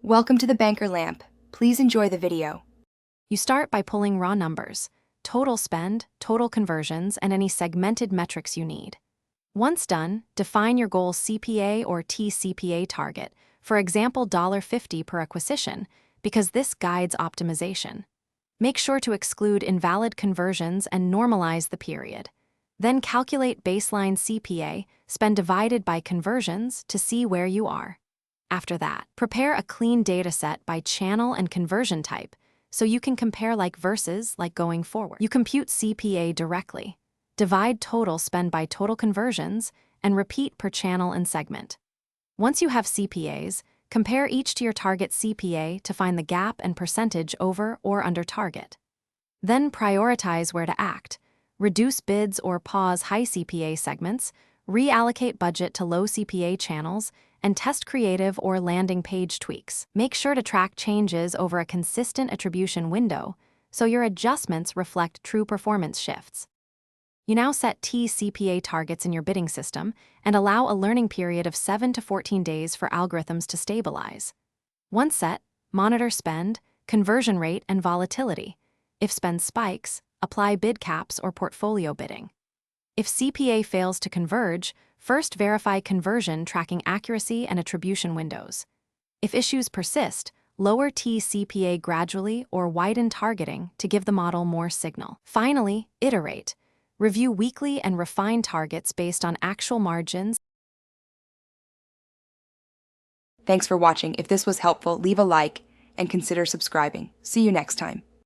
Welcome to the Banker Lamp. Please enjoy the video. You start by pulling raw numbers, total spend, total conversions, and any segmented metrics you need. Once done, define your goal CPA or Tcpa target, for example $50 per acquisition, because this guides optimization. Make sure to exclude invalid conversions and normalize the period. Then calculate baseline CPA, spend divided by conversions to see where you are. After that, prepare a clean dataset by channel and conversion type so you can compare like versus like going forward. You compute CPA directly, divide total spend by total conversions, and repeat per channel and segment. Once you have CPAs, compare each to your target CPA to find the gap and percentage over or under target. Then prioritize where to act, reduce bids or pause high CPA segments, reallocate budget to low CPA channels, and test creative or landing page tweaks. Make sure to track changes over a consistent attribution window so your adjustments reflect true performance shifts. You now set Tcpa targets in your bidding system and allow a learning period of 7 to 14 days for algorithms to stabilize. Once set, monitor spend, conversion rate, and volatility. If spend spikes, apply bid caps or portfolio bidding. If CPA fails to converge, first verify conversion tracking accuracy and attribution windows. If issues persist, lower Tcpa gradually or widen targeting to give the model more signal. Finally, iterate. Review weekly and refine targets based on actual margins. Thanks for watching. If this was helpful, leave a like and consider subscribing. See you next time.